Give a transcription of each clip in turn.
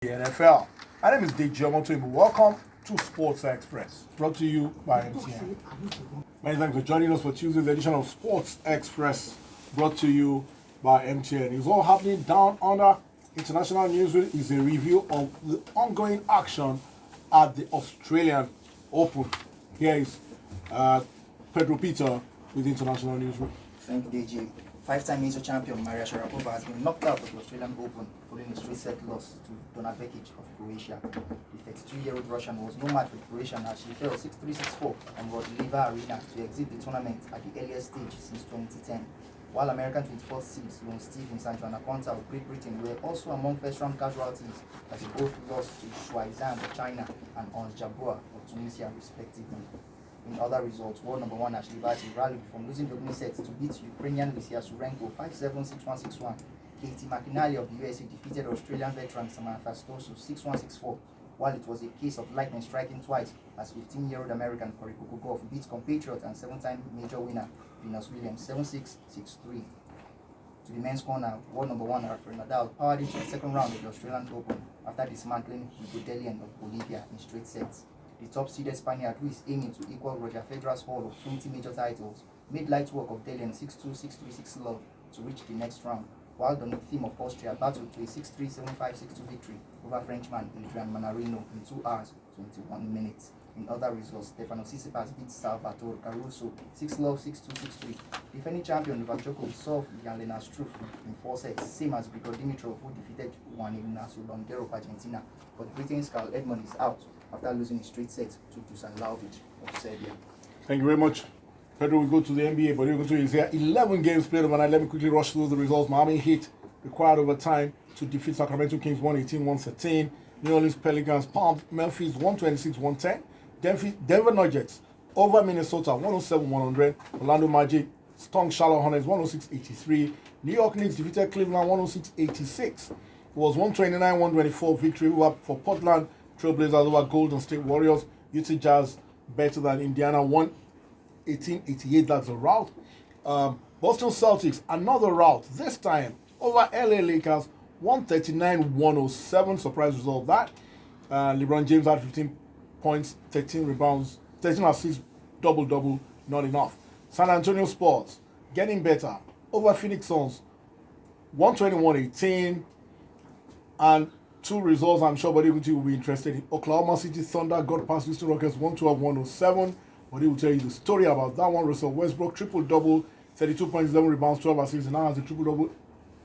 The NFL. My name is DJ Omotoyibo. Welcome to Sports Express, brought to you by MTN. Many thanks for joining us for Tuesday's edition of Sports Express, brought to you by MTN. It's all happening down under international news. Is a review of the ongoing action at the Australian Open. Here is Pedro Peter with the international newsroom. Thank you, DJ. Five-time major champion Maria Sharapova has been knocked out of the Australian Open following a straight-set loss to Donna Vekic of Croatia. The 32-year-old Russian was no match for Croatian as she fell 6-3, 6-4 on Rodliva Arena to exit the tournament at the earliest stage since 2010. While American 24th seed Sloane Stephens and Joanna Konta of Great Britain were also among first-round casualties as they both lost to Shuai Zhang of China and Ons Jabeur of Tunisia, respectively. In other results, world number one Ashley Barty rallied from losing the opening set to beat Ukrainian Lucia Surenko 5-7, 6-1, 6-1. Katie McInally of the USA defeated Australian veteran Samantha Stosu 6-1, 6-4, while it was a case of lightning striking twice as 15-year-old American Cory Kukugov beat compatriot and seven-time major winner Venus Williams 7-6, 6-3. To the men's corner, world number one Rafael Nadal powered into the second round of the Australian Open after dismantling Hugo Dellien of Bolivia in straight sets. The top-seeded Spaniard, who is aiming to equal Roger Federer's haul of 20 major titles, made light work of Dellien 6-2, 6-3, 6-love to reach the next round, while Dominic Thiem of Austria battled to a 6-3, 7-5, 6-2 victory over Frenchman Adrian Manarino in 2 hours, 21 minutes. In other results, Stefanos Tsitsipas beat Salvatore Caruso 6-love, 6-2, 6-3. Defending champion Novak Djokovic solved Jan-Lennart Struff in 4 sets, same as Grigor Dimitrov, who defeated Juan Ignacio Londero of Argentina. But Britain's Carl Edmond is out after losing a straight set to Dusan Lajovic of Serbia. Thank you very much. Pedro, we go to the NBA, but we're going to is here. 11 games played overnight. Let me quickly rush through the results. Miami Heat required overtime to defeat Sacramento Kings 118-113. New Orleans Pelicans pumped Memphis 126-110. Denver Nuggets over Minnesota 107-100. Orlando Magic stung Charlotte Hornets 106-83. New York Knicks defeated Cleveland 106-86. It was 129-124 victory for Portland Trailblazers over Golden State Warriors. Utah Jazz better than Indiana 118-88. That's a rout. Boston Celtics, another rout. This time over LA Lakers 139-107. Surprise result of that. LeBron James had 15 points, 13 rebounds, 13 assists, double-double, not enough. San Antonio Spurs getting better over Phoenix Suns 121-18. And 2 results I'm sure Buddy will be interested in. Oklahoma City Thunder got past Houston Rockets 112-107. Buddy will tell you the story about that one. Russell Westbrook triple-double, 32 points, 11 rebounds, 12 assists, and now has a triple-double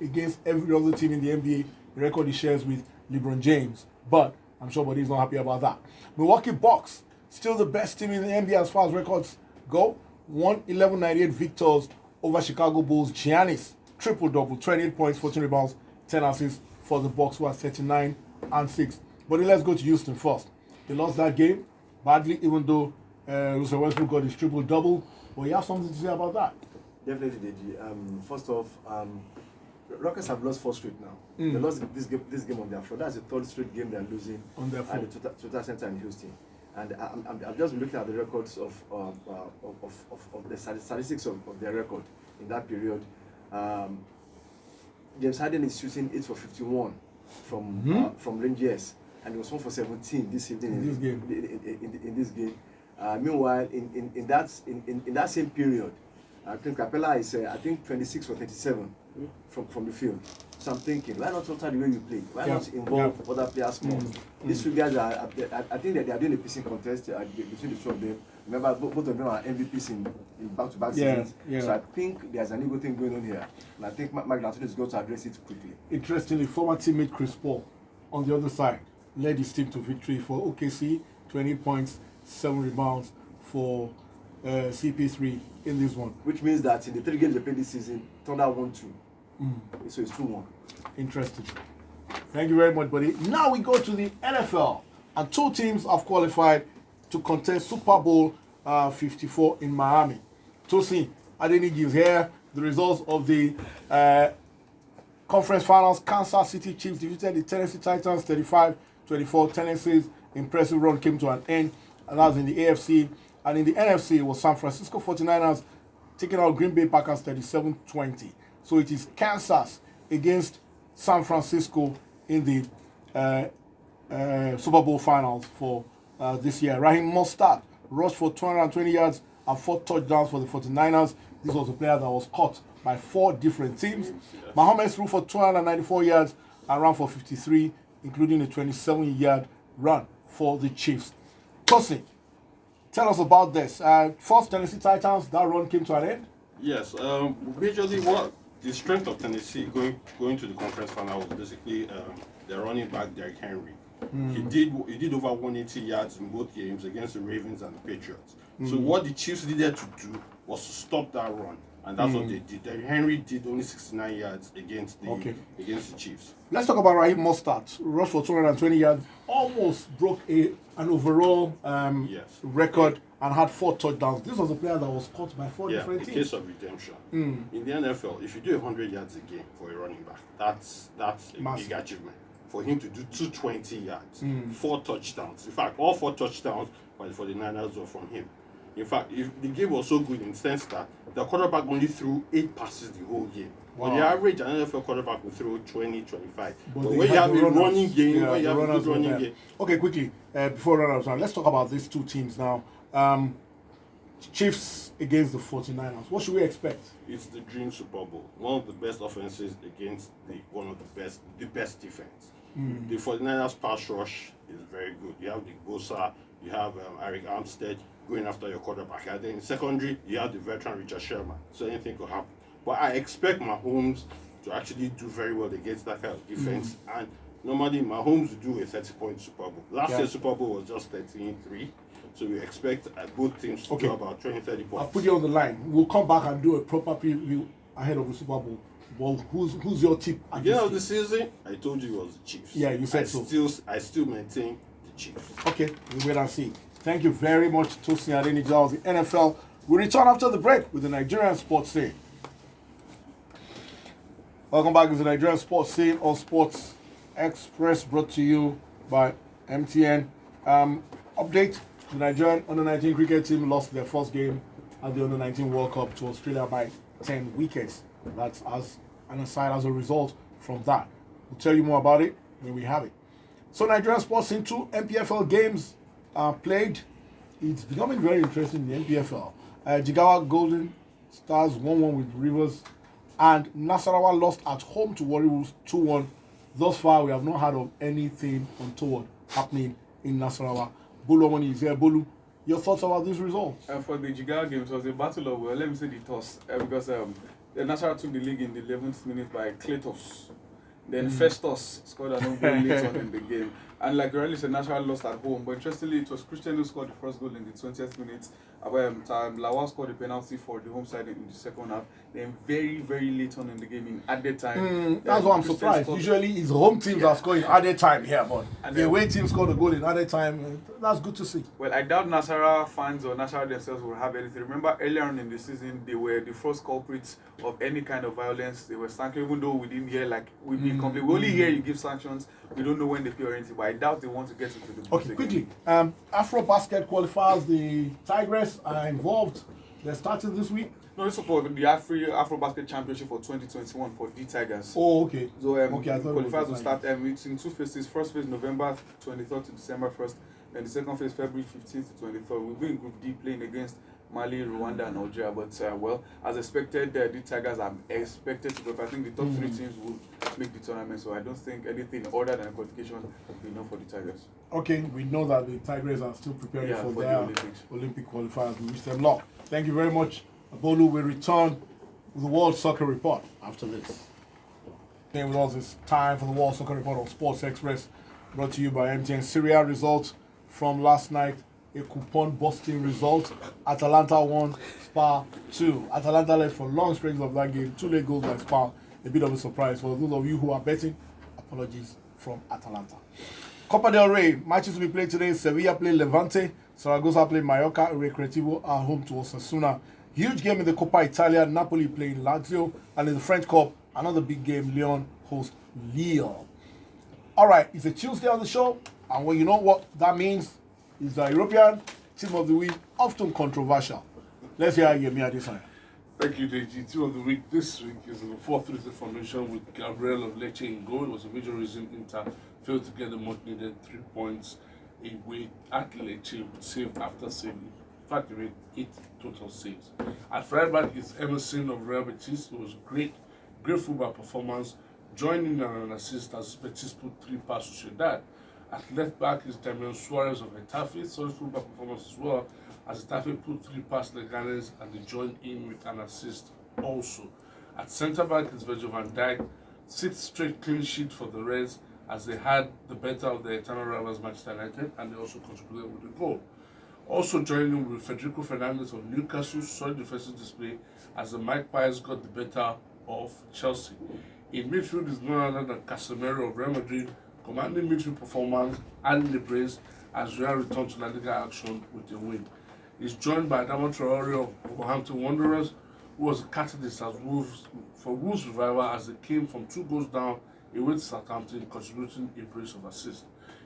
against every other team in the NBA. The record he shares with LeBron James. But I'm sure Buddy is not happy about that. Milwaukee Bucks, still the best team in the NBA as far as records go. 111-98 victors over Chicago Bulls. Giannis, triple-double, 28 points, 14 rebounds, 10 assists for the Bucks, who are 39-6. But let's go to Houston first. They lost that game badly, even though Russell Westbrook got his triple-double. But you have something to say about that? Definitely, DG. First off, Rockets have lost 4 straight now. They lost this game on their floor. That's the 3rd straight game they're losing on their floor at the Toyota Center in Houston. And I've just been looking at the records of the statistics of their record in that period. James Harden is shooting 8 for 51 from ranges, and he was 1 for 17 this evening in this game. Meanwhile, in that same period, Clint Capella is 26 for 37 from the field. So I'm thinking, why not alter the way you play? Why not involve other players more? These 2 guys I think that they are doing a pissing contest between the 2 of them. Remember, both of them are MVPs in back-to-back seasons. So I think there's an ego thing going on here. And I think Mike D'Antoni is going to address it quickly. Interestingly, former teammate Chris Paul on the other side led his team to victory for OKC, 20 points, 7 rebounds for CP3 in this one. Which means that in the 3 games they played this season, Thunder won 2. So it's 2-1. Interesting. Thank you very much, buddy. Now we go to the NFL. And 2 teams have qualified to contest Super Bowl 54 in Miami. Tosin Adeniji is here. The results of the conference finals. Kansas City Chiefs defeated the Tennessee Titans 35-24. Tennessee's impressive run came to an end. And that was in the AFC. And in the NFC, it was San Francisco 49ers taking out Green Bay Packers 37-20. So it is Kansas against San Francisco in the Super Bowl finals for this year. Raheem Mostert rushed for 220 yards and 4 touchdowns for the 49ers. This was a player that was caught by 4 different teams. Mahomes threw for 294 yards and ran for 53, including a 27-yard run for the Chiefs. Tosin, tell us about this. First, Tennessee Titans, that run came to an end. Yes, majorly what the strength of Tennessee going to the conference final was basically their running back Derrick Henry. He did over 180 yards in both games against the Ravens and the Patriots. So what the Chiefs needed to do was to stop that run, and that's what they did. Derrick Henry did only 69 yards against the Chiefs. Let's talk about Raheem Mostert. Rushed for 220 yards, almost broke an overall record and had 4 touchdowns. This was a player that was caught by 4 different teams. Case of redemption. In the NFL, if you do 100 yards a game for a running back, that's a big achievement. For him to do 220 yards, 4 touchdowns. In fact, all 4 touchdowns by the 49ers were from him. In fact, if the game was so good in the sense that the quarterback only threw 8 passes the whole game. Wow. On the average, an NFL quarterback will throw 20, 25. But when you have a running game, when you have a good running game. Okay, quickly, before we run out of time, let's talk about these 2 teams now. Chiefs against the 49ers. What should we expect? It's the dream Super Bowl. One of the best offenses against one of the best defense. The 49ers pass rush is very good. You have the Bosa, you have Eric Armstead going after your quarterback. And then in secondary, you have the veteran Richard Sherman. So anything could happen. But I expect Mahomes to actually do very well against that kind of defense. And normally, Mahomes will do a 30-point Super Bowl. Last year's Super Bowl was just 13-3. So we expect both teams to do about 20, 30 points. I'll put you on the line. We'll come back and do a proper preview ahead of the Super Bowl. Well, who's your tip? At the end of the season, I told you it was the Chiefs. Yeah, you said I still maintain the Chiefs. Okay, we wait and see. Thank you very much, Tosin Adeniji of the NFL. We return after the break with the Nigerian sports scene. Welcome back to the Nigerian sports scene on Sports Express, brought to you by MTN. Update: the Nigerian under-19 cricket team lost their first game at the under-19 World Cup to Australia by 10 wickets. That's as an aside as a result from that. We'll tell you more about it when we have it. So Nigerian sports scene, 2 MPFL games played. It's becoming very interesting in the MPFL. Jigawa Golden Stars 1-1 with Rivers, and Nasarawa lost at home to Warri Wolves 2-1. Thus far, we have not heard of anything untoward happening in Nasarawa. Bolu Omoni is here. Bolu, your thoughts about this result? For the Jigawa game, it was a battle of, let me say the toss, because the Nasarawa took the league in the 11th minute by Kletos. Then Festus scored an own goal later on in the game. And like Raleigh said, Nasarawa lost at home. But interestingly, it was Christian who scored the first goal in the 20th minute. Lawal scored the penalty for the home side in the second half. Then very, very late on in the game in added time. That's why I'm surprised. Usually it's home teams that score in added time here, but the away team scored a goal in added time. That's good to see. Well, I doubt Nasarawa fans or Nasarawa themselves will have anything. Remember, earlier on in the season, they were the first culprits of any kind of violence. They were sanctioned, even though we didn't hear, like, we've been complaining. We only hear you give sanctions. We don't know when they pay or anything, but I doubt they want to get into the Okay, quickly. Afro Basket qualifiers, the Tigers are involved. They're starting this week. No, this is for the Afro Basket Championship for 2021 for the Tigers. Oh, okay. So qualifiers will start it's in 2 phases. First phase November 23rd to December 1st. Then the second phase February 15th to 23rd. We'll be in Group D playing against Mali, Rwanda, and Algeria. But as expected, the Tigers are expected to go. I think the top 3 teams will make the tournament. So I don't think anything other than qualification will be enough for the Tigers. Okay, we know that the Tigers are still preparing for their Olympic qualifiers. We wish them luck. Thank you very much, Bolu. We return with the World Soccer Report after this. Staying with us, it's time for the World Soccer Report on Sports Express, brought to you by MTN. Syria results from last night, a coupon-busting result. Atalanta won, Spar 2. Atalanta led for long stretches of that game. 2 late goals by Spar. A bit of a surprise for those of you who are betting. Apologies from Atalanta. Copa del Rey matches will be played today. Sevilla play Levante. Zaragoza play Mallorca. Recreativo are home to Osasuna. Huge game in the Copa Italia. Napoli playing Lazio. And in the French Cup, another big game. Lyon host Lille. All right, it's a Tuesday on the show. And well, you know what that means? It's the European Team of the Week, often controversial. Let's hear Yemi Adesanya. Thank you, Deji. Team of the Week this week is the 4-3 formation with Gabriel of Lecce in goal. It was a major reason Inter failed to get the much needed 3 points away at Lecce with save after saving. In fact, he made 8 total saves. At right back is Emerson of Real Betis. It was great football performance, joining an assist as Betis put 3 past Sociedad. At left back is Damian Suarez of Getafe. Solid football performance as well, as Getafe put 3 past Leganes and they joined in with an assist also. At centre back is Virgil van Dijk. 6th straight clean sheet for the Reds, as they had the better of their eternal rivals Manchester United, and they also contributed with a goal. Also joining with Federico Fernandez of Newcastle, solid defensive display as the Magpies got the better of Chelsea. In midfield is none other than Casemiro of Real Madrid, commanding midfield performance and the brace as Real returned to La Liga action with a win. He's joined by Adama Traore of Wolverhampton Wanderers, who was a catalyst as Wolves revival as they came from 2 goals down away to Southampton, contributing a brace of assists.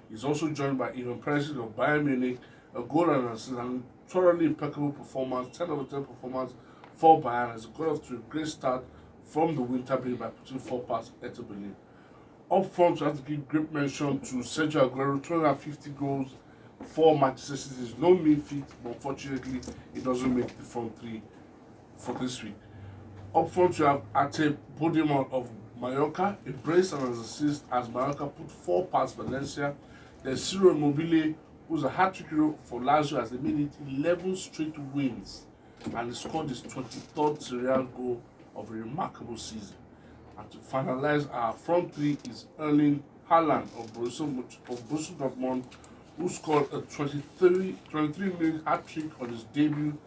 He's also joined by Ivan Perisic of Bayern Munich, a goal and an assist, and thoroughly impeccable performance, 10 over 10 performance for Bayern as he got off to a great start from the winter break by putting 4 past Hertha Berlin. Up front, we have to give great mention to Sergio Aguero, 250 goals for Manchester City. Is no mean feat, but unfortunately, it doesn't make the front 3 for this week. Up front, you have Ate Bodimon of Mallorca, a brace and an assist as Mallorca put 4 past Valencia. There's Ciro Immobile, who's a hat-trick hero for Lazio as they made it 11 straight wins, and he scored his 23rd Serie A goal of a remarkable season. And to finalize our front 3 is Erling Haaland of Borussia Dortmund, who scored a 23-minute hat-trick on his debut.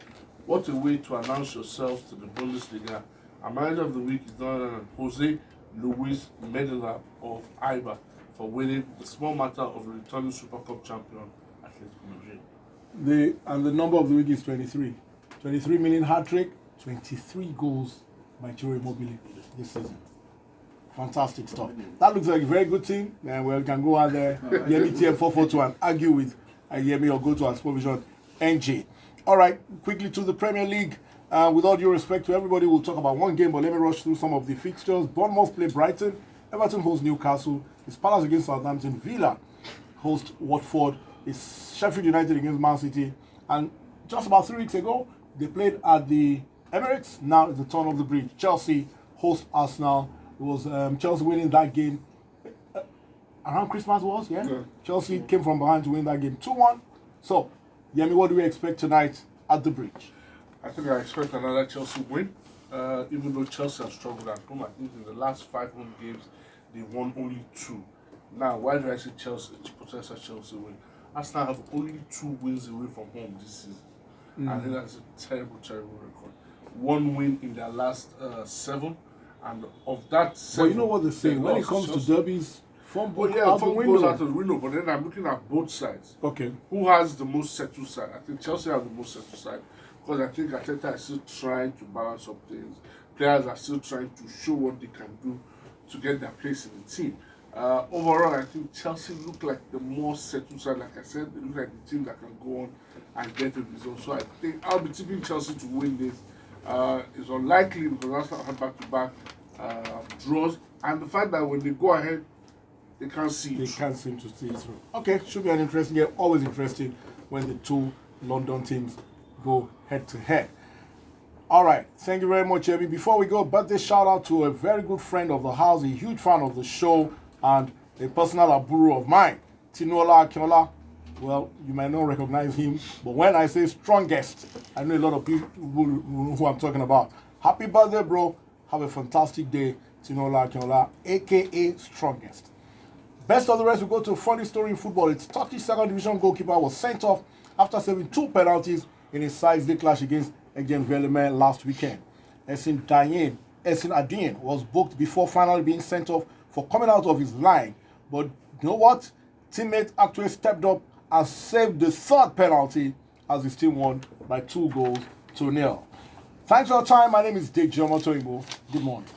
What a way to announce yourself to the Bundesliga. Our manager of the week is none other than Jose Luis Medina of Eibar for winning the small matter of a returning Super Cup champion, Atletico Madrid. And the number of the week is 23. 23 million hat-trick, 23 goals by Ciro Immobile this season. Fantastic stuff. That looks like a very good team. And we can go out there, Yemi TM442, and argue with Yemi or go to our Sportvision NG. All right, quickly to the Premier League. With all due respect to everybody, we'll talk about one game, but let me rush through some of the fixtures. Bournemouth play Brighton. Everton hosts Newcastle. It's Palace against Southampton. Villa host Watford. It's Sheffield United against Man City. And just about 3 weeks ago, they played at the Emirates. Now it's the turn of the bridge. Chelsea host Arsenal. It was Chelsea winning that game around Christmas was, yeah? Chelsea came from behind to win that game 2-1. So, Yemi, what do we expect tonight at the bridge? I think I expect another Chelsea win, even though Chelsea have struggled at home. I think in the last 5 home games, they won only 2. Now, why do I say Chelsea, potential Chelsea win? Arsenal have only 2 wins away from home this season. I think that's a terrible, terrible record. 1 win in their last 7, and of that 7... But you know what they say, when it comes to derbies, form goes out the window. Goes out the window, but then I'm looking at both sides. Okay. Who has the most settled side? I think Chelsea have the most settled side, because I think Arteta is still trying to balance up things. Players are still trying to show what they can do to get their place in the team. Overall, I think Chelsea look like the more settled side. Like I said, they look like the team that can go on and get a result. So I think I'll be tipping Chelsea to win this. It's unlikely because Arsenal had back-to-back draws, and the fact that when they go ahead, they can't see it. They can't seem to see it through. Okay, should be an interesting game. Always interesting when the 2 London teams go head-to-head. All right, thank you very much, Emi. Before we go, birthday shout-out to a very good friend of the house, a huge fan of the show, and a personal aburu of mine, Tinola Akinola. Well, you might not recognize him, but when I say strongest, I know a lot of people who I'm talking about. Happy birthday, bro. Have a fantastic day, Tinola Akinola, a.k.a. strongest. Best of the rest, we go to a funny story in football. It's Turkish 2nd Division goalkeeper was sent off after serving 2 penalties in a size-day clash against Egen Velemen last weekend. Esin Adin was booked before finally being sent off for coming out of his line. But you know what? Teammate actually stepped up and saved the 3rd penalty as his team won by 2-0. Thanks for your time. My name is Dick Jomoto Igbo. Good morning.